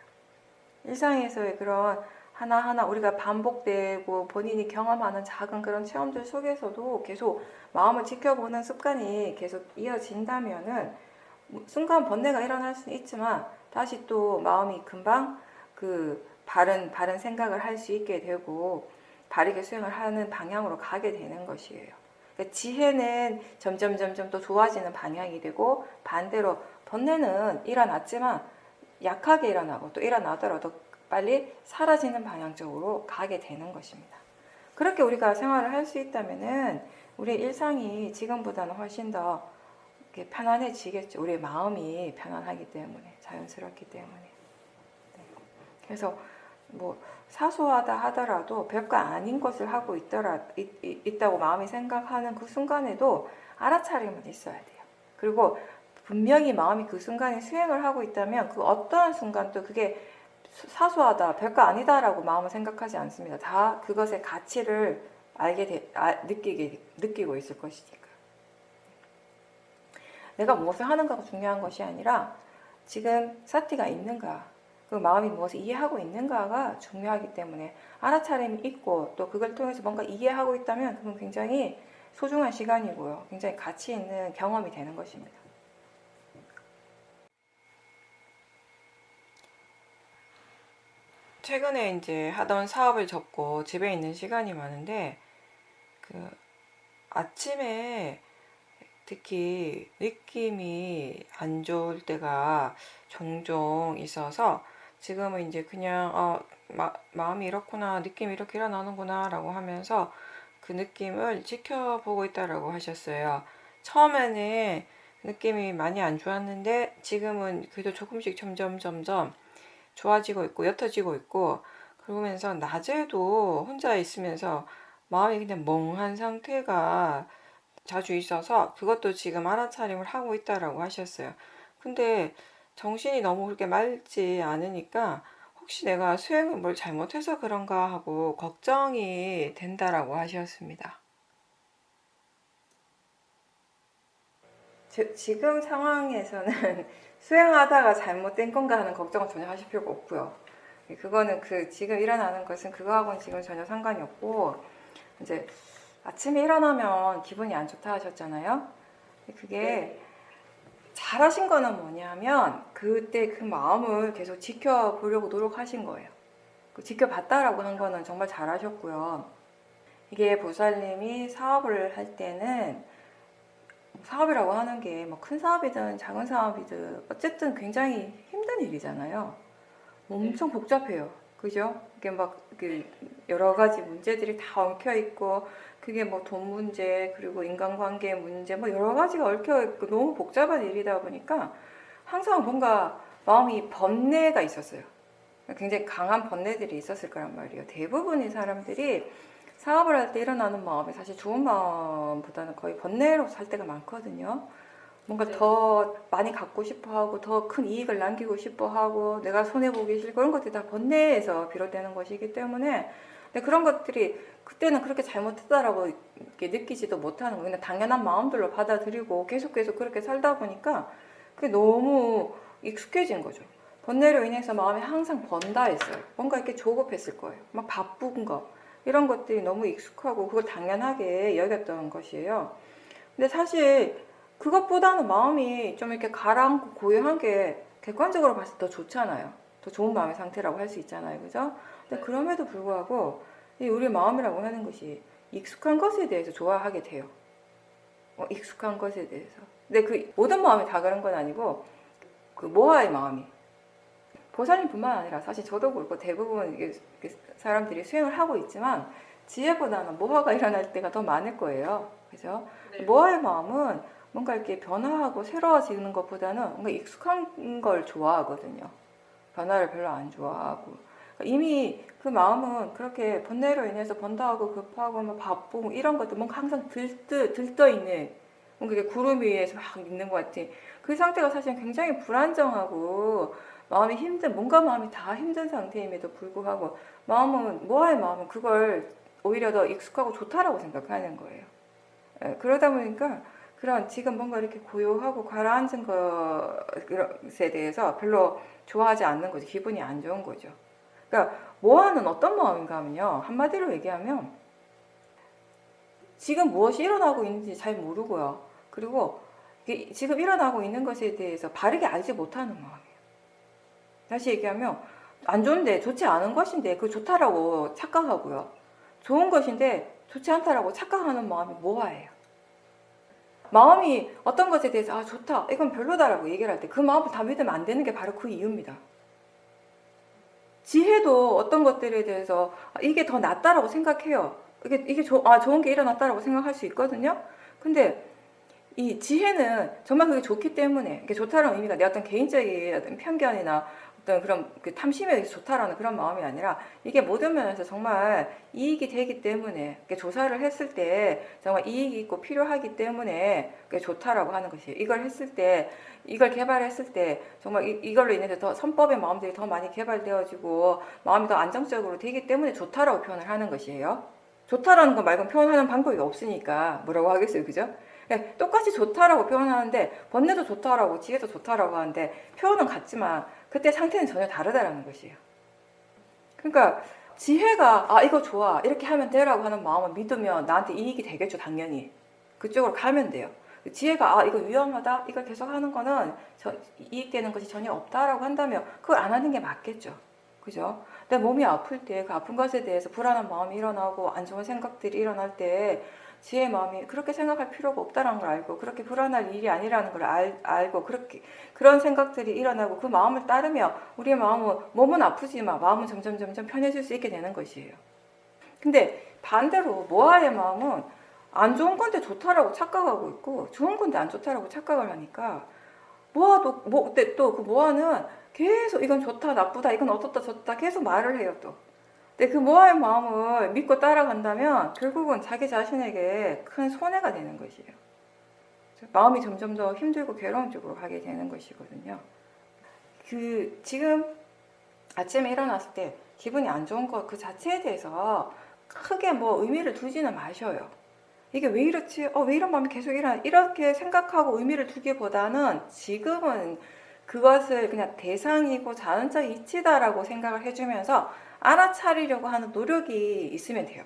일상에서의 그런 하나하나 우리가 반복되고 본인이 경험하는 작은 그런 체험들 속에서도 계속 마음을 지켜보는 습관이 계속 이어진다면은 순간 번뇌가 일어날 수는 있지만 다시 또 마음이 금방 그 바른 생각을 할 수 있게 되고 바르게 수행을 하는 방향으로 가게 되는 것이에요. 그러니까 지혜는 점점 또 좋아지는 방향이 되고, 반대로 번뇌는 일어났지만 약하게 일어나고 또 일어나더라도 빨리 사라지는 방향적으로 가게 되는 것입니다. 그렇게 우리가 생활을 할 수 있다면은 우리의 일상이 지금보다는 훨씬 더 편안해지겠죠. 우리의 마음이 편안하기 때문에, 자연스럽기 때문에. 네. 그래서 뭐 사소하다 하더라도 별거 아닌 것을 하고 있다고 마음이 생각하는 그 순간에도 알아차림은 있어야 돼요. 그리고 분명히 마음이 그 순간에 수행을 하고 있다면 그 어떠한 순간도 그게 사소하다, 별거 아니다라고 마음을 생각하지 않습니다. 다 그것의 가치를 느끼고 있을 것이니까. 내가 무엇을 하는가가 중요한 것이 아니라 지금 사티가 있는가, 그 마음이 무엇을 이해하고 있는가가 중요하기 때문에 알아차림이 있고 또 그걸 통해서 뭔가 이해하고 있다면 그건 굉장히 소중한 시간이고요. 굉장히 가치 있는 경험이 되는 것입니다. 최근에 이제 하던 사업을 접고 집에 있는 시간이 많은데 그 아침에 특히 느낌이 안 좋을 때가 종종 있어서 지금은 이제 그냥 마음이 이렇구나, 느낌이 이렇게 일어나는구나 라고 하면서 그 느낌을 지켜보고 있다라고 하셨어요. 처음에는 느낌이 많이 안 좋았는데 지금은 그래도 조금씩 점점 좋아지고 있고 옅어지고 있고, 그러면서 낮에도 혼자 있으면서 마음이 그냥 멍한 상태가 자주 있어서 그것도 지금 알아차림을 하고 있다라고 하셨어요. 근데 정신이 너무 그렇게 맑지 않으니까 혹시 내가 수행을 뭘 잘못해서 그런가 하고 걱정이 된다라고 하셨습니다. 지금 상황에서는 수행하다가 잘못된 건가 하는 걱정은 전혀 하실 필요가 없고요. 그거는 지금 일어나는 것은 그거하고는 지금 전혀 상관이 없고, 이제 아침에 일어나면 기분이 안 좋다 하셨잖아요. 그게 잘하신 거는 뭐냐면 그때 그 마음을 계속 지켜보려고 노력하신 거예요. 지켜봤다라고 한 거는 정말 잘하셨고요. 이게 보살님이 사업을 할 때는 사업이라고 하는 게 뭐 큰 사업이든 작은 사업이든 어쨌든 굉장히 힘든 일이잖아요. 엄청 복잡해요. 그죠? 이게 막 여러 가지 문제들이 다 엉켜 있고, 그게 뭐 돈 문제, 그리고 인간관계 문제, 뭐 여러 가지가 얽혀 있고 너무 복잡한 일이다 보니까 항상 뭔가 마음이 번뇌가 있었어요. 굉장히 강한 번뇌들이 있었을 거란 말이에요. 대부분의 사람들이 사업을 할 때 일어나는 마음이 사실 좋은 마음보다는 거의 번뇌로 살 때가 많거든요. 뭔가 더 많이 갖고 싶어 하고 더 큰 이익을 남기고 싶어 하고 내가 손해보기 싫고 그런 것들이 다 번뇌에서 비롯되는 것이기 때문에 근데 그런 것들이 그때는 그렇게 잘못했다라고 이렇게 느끼지도 못하는 거예요. 그냥 당연한 마음들로 받아들이고 계속 그렇게 살다 보니까 그게 너무 익숙해진 거죠. 번뇌로 인해서 마음이 항상 번다했어요. 뭔가 이렇게 조급했을 거예요. 막 바쁜 거 이런 것들이 너무 익숙하고 그걸 당연하게 여겼던 것이에요. 근데 사실 그것보다는 마음이 좀 이렇게 가라앉고 고요한 게 객관적으로 봤을 때 더 좋잖아요. 더 좋은 마음의 상태라고 할 수 있잖아요. 그죠? 근데 그럼에도 불구하고 이 우리 마음이라고 하는 것이 익숙한 것에 대해서 좋아하게 돼요. 익숙한 것에 대해서. 근데 그 모든 마음이 다 그런 건 아니고 그 모아의 마음이 보살님뿐만 아니라 사실 저도 그렇고 대부분 사람들이 수행을 하고 있지만 지혜보다는 모화가 일어날 때가 더 많을 거예요. 그죠? 네. 모화의 마음은 뭔가 이렇게 변화하고 새로워지는 것보다는 뭔가 익숙한 걸 좋아하거든요. 변화를 별로 안 좋아하고. 이미 그 마음은 그렇게 번뇌로 인해서 번다하고 급하고 막 바쁘고 이런 것도 뭔가 항상 들떠 있는 뭔가 이렇게 구름 위에서 막 있는 것 같은 그 상태가 사실 굉장히 불안정하고 마음이 뭔가 마음이 다 힘든 상태임에도 불구하고 모아의 마음은 그걸 오히려 더 익숙하고 좋다라고 생각하는 거예요. 그러다 보니까 그런 지금 뭔가 이렇게 고요하고 가라앉은 것에 대해서 별로 좋아하지 않는 거죠. 기분이 안 좋은 거죠. 그러니까 모아는 어떤 마음인가 하면요. 한마디로 얘기하면 지금 무엇이 일어나고 있는지 잘 모르고요. 그리고 지금 일어나고 있는 것에 대해서 바르게 알지 못하는 마음이에요. 다시 얘기하면 안 좋은데 좋지 않은 것인데 그 좋다라고 착각하고요. 좋은 것인데 좋지 않다라고 착각하는 마음이 모아예요. 마음이 어떤 것에 대해서 아 좋다 이건 별로다라고 얘기를 할 때 그 마음을 다 믿으면 안 되는 게 바로 그 이유입니다. 지혜도 어떤 것들에 대해서 이게 더 낫다라고 생각해요. 이게 좋은 게 일어났다라고 생각할 수 있거든요. 근데 이 지혜는 정말 그게 좋기 때문에 이게 좋다라는 의미가 내 어떤 개인적인 어떤 편견이나 어떤 그런 탐심에 의해서 좋다라는 그런 마음이 아니라 이게 모든 면에서 정말 이익이 되기 때문에 조사를 했을 때 정말 이익이 있고 필요하기 때문에 그게 좋다라고 하는 것이에요. 이걸 개발했을 때 정말 이걸로 인해서 더 선법의 마음들이 더 많이 개발되어지고 마음이 더 안정적으로 되기 때문에 좋다라고 표현을 하는 것이에요. 좋다라는 거 말고는 표현하는 방법이 없으니까 뭐라고 하겠어요, 그죠? 네, 똑같이 좋다라고 표현하는데 번뇌도 좋다라고 지혜도 좋다라고 하는데 표현은 같지만 그때 상태는 전혀 다르다라는 것이에요. 그러니까 지혜가 이거 좋아 이렇게 하면 돼라고 하는 마음을 믿으면 나한테 이익이 되겠죠. 당연히 그쪽으로 가면 돼요. 지혜가 이거 위험하다 이걸 계속 하는 거는 이익되는 것이 전혀 없다라고 한다면 그걸 안 하는 게 맞겠죠. 그죠? 내 몸이 아플 때 그 아픈 것에 대해서 불안한 마음이 일어나고 안 좋은 생각들이 일어날 때 지혜의 마음이 그렇게 생각할 필요가 없다는 걸 알고 그렇게 불안할 일이 아니라는 걸 알고 그런 생각들이 일어나고 그 마음을 따르며 우리의 몸은 아프지만 마음은 점점 편해질 수 있게 되는 것이에요. 근데 반대로 모아의 마음은 안 좋은 건데 좋다라고 착각하고 있고 좋은 건데 안 좋다라고 착각을 하니까 모아도 또 그 모아는 계속 이건 좋다 나쁘다 이건 어떻다 저렇다 계속 말을 해요 또. 근데 그 모아의 마음을 믿고 따라간다면 결국은 자기 자신에게 큰 손해가 되는 것이에요. 마음이 점점 더 힘들고 괴로운 쪽으로 가게 되는 것이거든요. 지금 아침에 일어났을 때 기분이 안 좋은 것 그 자체에 대해서 크게 의미를 두지는 마셔요. 이게 왜 이렇지? 왜 이런 마음이 계속 이렇게 생각하고 의미를 두기보다는 지금은 그것을 그냥 대상이고 자연적 이치다라고 생각을 해주면서 알아차리려고 하는 노력이 있으면 돼요.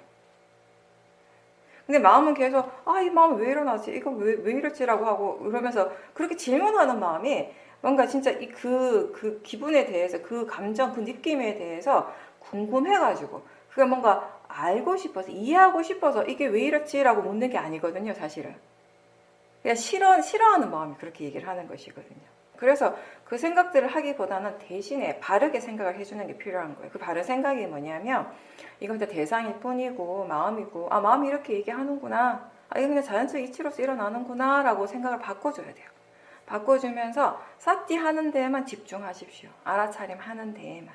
근데 마음은 계속 이 마음은 왜 일어나지? 이거 왜 이렇지라고 하고 그러면서 그렇게 질문하는 마음이 뭔가 진짜 그 기분에 대해서 그 감정 그 느낌에 대해서 궁금해가지고 그게 뭔가 알고 싶어서 이해하고 싶어서 이게 왜 이렇지라고 묻는 게 아니거든요. 사실은 그냥 싫어하는 마음이 그렇게 얘기를 하는 것이거든요. 그래서 그 생각들을 하기보다는 대신에 바르게 생각을 해주는 게 필요한 거예요. 그 바른 생각이 뭐냐면 이건 진짜 대상일 뿐이고 마음이고 마음이 이렇게 얘기하는구나 이게 그냥 자연적 이치로서 일어나는구나 라고 생각을 바꿔줘야 돼요. 바꿔주면서 삿디 하는 데에만 집중하십시오. 알아차림 하는 데에만.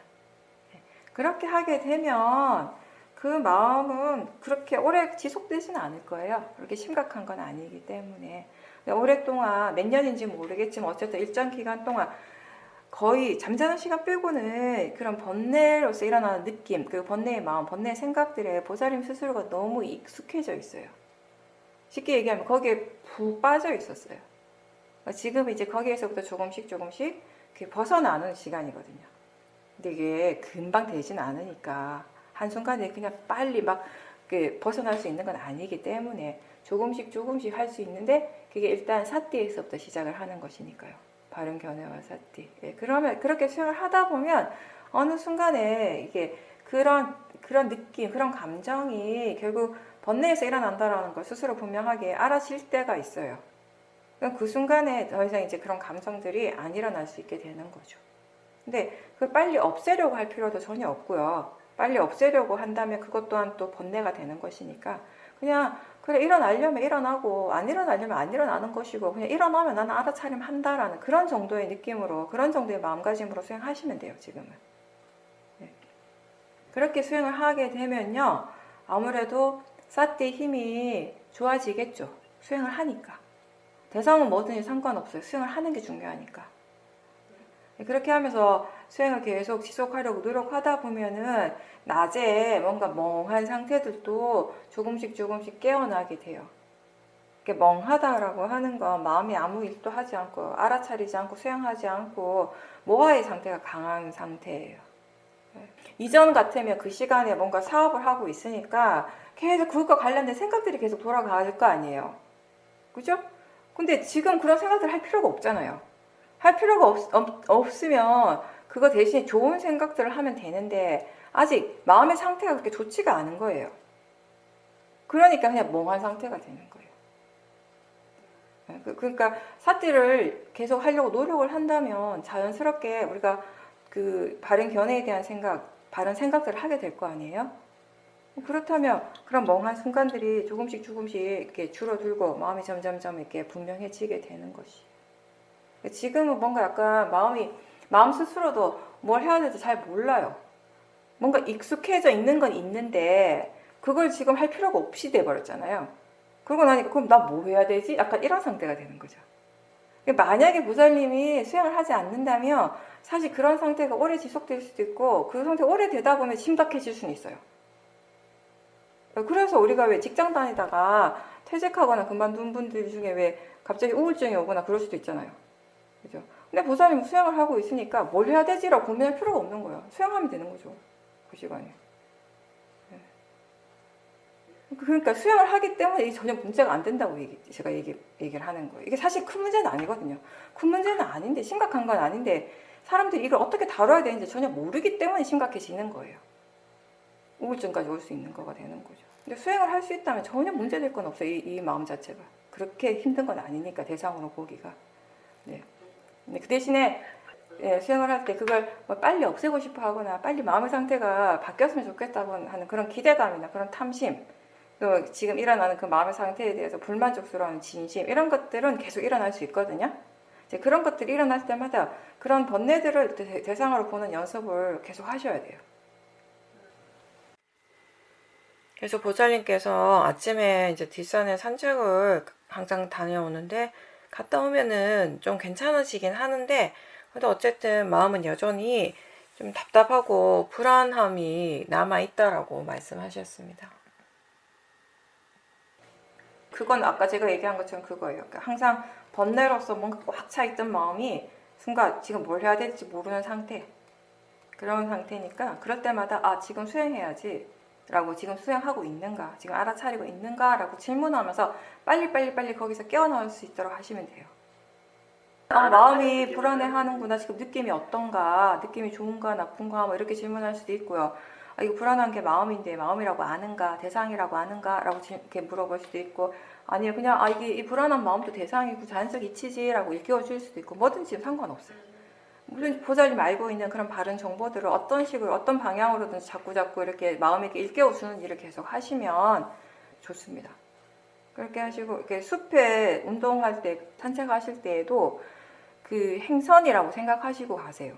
그렇게 하게 되면 그 마음은 그렇게 오래 지속되지는 않을 거예요. 그렇게 심각한 건 아니기 때문에 오랫동안 몇 년인지 모르겠지만 어쨌든 일정 기간 동안 거의 잠자는 시간 빼고는 그런 번뇌로서 일어나는 느낌, 그 번뇌의 마음, 번뇌의 생각들에 보살님 스스로가 너무 익숙해져 있어요. 쉽게 얘기하면 거기에 푹 빠져 있었어요. 지금 이제 거기에서부터 조금씩 벗어나는 시간이거든요. 근데 이게 금방 되진 않으니까 한순간에 그냥 빨리 막 벗어날 수 있는 건 아니기 때문에 조금씩 할 수 있는데, 그게 일단 사띠에서부터 시작을 하는 것이니까요. 바른 견해와 사띠. 예, 그러면 그렇게 수행을 하다 보면 어느 순간에 이게 그런 느낌, 그런 감정이 결국 번뇌에서 일어난다라는 걸 스스로 분명하게 알아실 때가 있어요. 그 순간에 더 이상 이제 그런 감정들이 안 일어날 수 있게 되는 거죠. 근데 그걸 빨리 없애려고 할 필요도 전혀 없고요. 빨리 없애려고 한다면 그것 또한 또 번뇌가 되는 것이니까, 그냥 그래, 일어나려면 일어나고 안 일어나려면 안 일어나는 것이고, 그냥 일어나면 나는 알아차림 한다라는 그런 정도의 느낌으로, 그런 정도의 마음가짐으로 수행하시면 돼요. 지금은. 네. 그렇게 수행을 하게 되면요, 아무래도 사띠의 힘이 좋아지겠죠. 수행을 하니까. 대상은 뭐든지 상관없어요. 수행을 하는 게 중요하니까. 그렇게 하면서 수행을 계속 지속하려고 노력하다 보면은 낮에 뭔가 멍한 상태들도 조금씩 깨어나게 돼요. 이렇게 멍하다라고 하는 건 마음이 아무 일도 하지 않고 알아차리지 않고 수행하지 않고 모아의 상태가 강한 상태예요. 이전 같으면 그 시간에 뭔가 사업을 하고 있으니까 계속 그것과 관련된 생각들이 계속 돌아갈 거 아니에요. 그죠? 근데 지금 그런 생각들 할 필요가 없잖아요. 할 필요가 없으면 그거 대신 좋은 생각들을 하면 되는데, 아직 마음의 상태가 그렇게 좋지가 않은 거예요. 그러니까 그냥 멍한 상태가 되는 거예요. 그러니까 사띠를 계속 하려고 노력을 한다면 자연스럽게 우리가 그 바른 견해에 대한 생각, 바른 생각들을 하게 될 거 아니에요? 그렇다면 그런 멍한 순간들이 조금씩 이렇게 줄어들고 마음이 점점 이렇게 분명해지게 되는 것이. 지금은 뭔가 약간 마음 스스로도 뭘 해야 될지 잘 몰라요. 뭔가 익숙해져 있는 건 있는데 그걸 지금 할 필요가 없이 돼버렸잖아요. 그러고 나니까 그럼 나 뭐 해야 되지? 약간 이런 상태가 되는 거죠. 만약에 보살님이 수행을 하지 않는다면 사실 그런 상태가 오래 지속될 수도 있고, 그 상태가 오래 되다 보면 심각해질 수는 있어요. 그래서 우리가 왜 직장 다니다가 퇴직하거나 그만둔 분들 중에 왜 갑자기 우울증이 오거나 그럴 수도 있잖아요. 그죠? 근데 보살님 수행을 하고 있으니까 뭘 해야 되지라고 고민할 필요가 없는 거예요. 수행하면 되는 거죠. 그 시간에. 그러니까 수행을 하기 때문에 이게 전혀 문제가 안 된다고 제가 얘기를 하는 거예요. 이게 사실 큰 문제는 아니거든요. 큰 문제는 아닌데, 심각한 건 아닌데, 사람들이 이걸 어떻게 다뤄야 되는지 전혀 모르기 때문에 심각해지는 거예요. 우울증까지 올 수 있는 거가 되는 거죠. 근데 수행을 할 수 있다면 전혀 문제될 건 없어요. 이 마음 자체가. 그렇게 힘든 건 아니니까, 대상으로 보기가. 네. 근데 그 대신에 수행을 할 때 그걸 뭐 빨리 없애고 싶어 하거나 빨리 마음의 상태가 바뀌었으면 좋겠다고 하는 그런 기대감이나 그런 탐심, 또 지금 일어나는 그 마음의 상태에 대해서 불만족스러운 진심, 이런 것들은 계속 일어날 수 있거든요. 이제 그런 것들이 일어날 때마다 그런 번뇌들을 대상으로 보는 연습을 계속 하셔야 돼요. 그래서 보살님께서 아침에 이제 뒷산에 산책을 항상 다녀오는데, 갔다 오면은 좀 괜찮아지긴 하는데, 근데 어쨌든 마음은 여전히 좀 답답하고 불안함이 남아있다라고 말씀하셨습니다. 그건 아까 제가 얘기한 것처럼 그거예요. 그러니까 항상 번뇌로서 뭔가 꽉 차있던 마음이 순간 지금 뭘 해야 될지 모르는 상태, 그런 상태니까 그럴 때마다 지금 수행해야지 라고, 지금 수행하고 있는가, 지금 알아차리고 있는가 라고 질문하면서 빨리 거기서 깨어나올 수 있도록 하시면 돼요. 마음이 불안해하는구나, 지금 느낌이 어떤가, 느낌이 좋은가 나쁜가 뭐 이렇게 질문할 수도 있고요. 이거 불안한 게 마음인데 마음이라고 아는가, 대상이라고 아는가 라고 이렇게 물어볼 수도 있고, 아니요 그냥 이게 이 불안한 마음도 대상이고 자연적 이치지라고 일깨워줄 수도 있고, 뭐든지 상관없어요. 물론 보살님 알고 있는 그런 바른 정보들을 어떤 식으로 어떤 방향으로든지 자꾸 이렇게 마음에게 일깨워주는 일을 계속 하시면 좋습니다. 그렇게 하시고, 이렇게 숲에 운동할 때, 산책하실 때에도 그 행선이라고 생각하시고 가세요.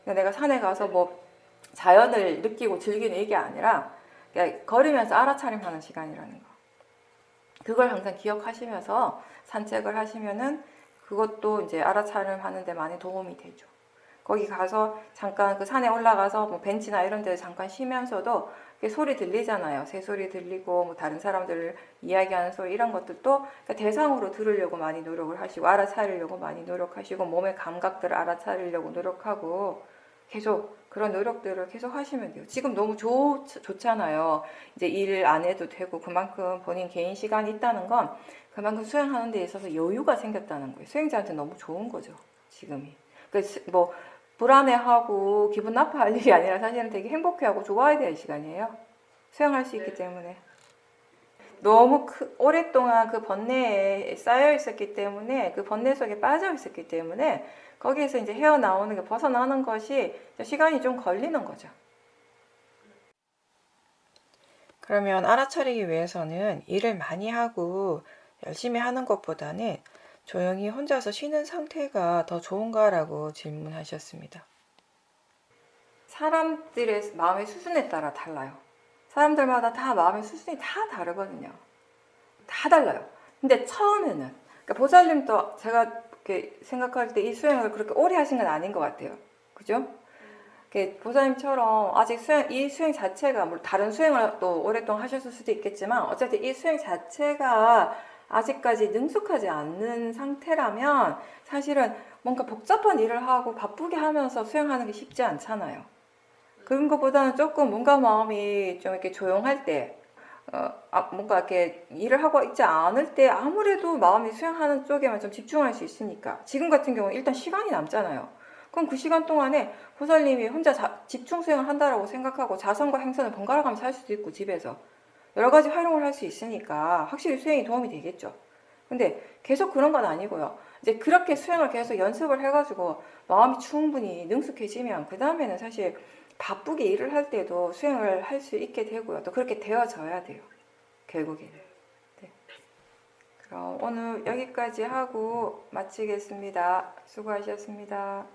그러니까 내가 산에 가서 뭐 자연을 느끼고 즐기는 이게 아니라 그냥 걸으면서 알아차림하는 시간이라는 거. 그걸 항상 기억하시면서 산책을 하시면은 그것도 이제 알아차림하는 데 많이 도움이 되죠. 거기 가서 잠깐 그 산에 올라가서 뭐 벤치나 이런 데 잠깐 쉬면서도 소리 들리잖아요. 새소리 들리고 뭐 다른 사람들 이야기하는 소리 이런 것들도 그러니까 대상으로 들으려고 많이 노력을 하시고 알아차리려고 많이 노력하시고 몸의 감각들을 알아차리려고 노력하고 계속 그런 노력들을 계속 하시면 돼요. 지금 너무 좋잖아요. 이제 일 안 해도 되고 그만큼 본인 개인 시간이 있다는 건 그만큼 수행하는 데 있어서 여유가 생겼다는 거예요. 수행자한테 너무 좋은 거죠. 지금이. 그러니까 뭐 불안해하고 기분 나빠할 일이 아니라 사실은 되게 행복해하고 좋아야 될 시간이에요. 수행할 수 있기 때문에. 너무 오랫동안 그 번뇌에 쌓여 있었기 때문에 그 번뇌 속에 빠져 있었기 때문에 거기에서 이제 헤어나오는 게 벗어나는 것이 시간이 좀 걸리는 거죠. 그러면 알아차리기 위해서는 일을 많이 하고 열심히 하는 것보다는 조용히 혼자서 쉬는 상태가 더 좋은가라고 질문하셨습니다. 사람들의 마음의 수준에 따라 달라요. 사람들마다 다 마음의 수준이 다 다르거든요. 다 달라요. 근데 처음에는 그러니까 보살님도 제가 이렇게 생각할 때 이 수행을 그렇게 오래 하신 건 아닌 것 같아요. 그죠? 보살님처럼 아직 이 수행 자체가 물론 다른 수행을 또 오랫동안 하셨을 수도 있겠지만 어쨌든 이 수행 자체가 아직까지 능숙하지 않는 상태라면 사실은 뭔가 복잡한 일을 하고 바쁘게 하면서 수행하는 게 쉽지 않잖아요. 그런 것보다는 조금 뭔가 마음이 좀 이렇게 조용할 때, 뭔가 이렇게 일을 하고 있지 않을 때 아무래도 마음이 수행하는 쪽에만 좀 집중할 수 있으니까. 지금 같은 경우는 일단 시간이 남잖아요. 그럼 그 시간 동안에 보살님이 혼자 집중 수행을 한다라고 생각하고 자선과 행선을 번갈아 가면서 할 수도 있고 집에서 여러 가지 활용을 할 수 있으니까 확실히 수행이 도움이 되겠죠. 근데 계속 그런 건 아니고요. 이제 그렇게 수행을 계속 연습을 해가지고 마음이 충분히 능숙해지면 그 다음에는 사실 바쁘게 일을 할 때도 수행을 할 수 있게 되고요. 또 그렇게 되어져야 돼요. 결국에는. 네. 그럼 오늘 여기까지 하고 마치겠습니다. 수고하셨습니다.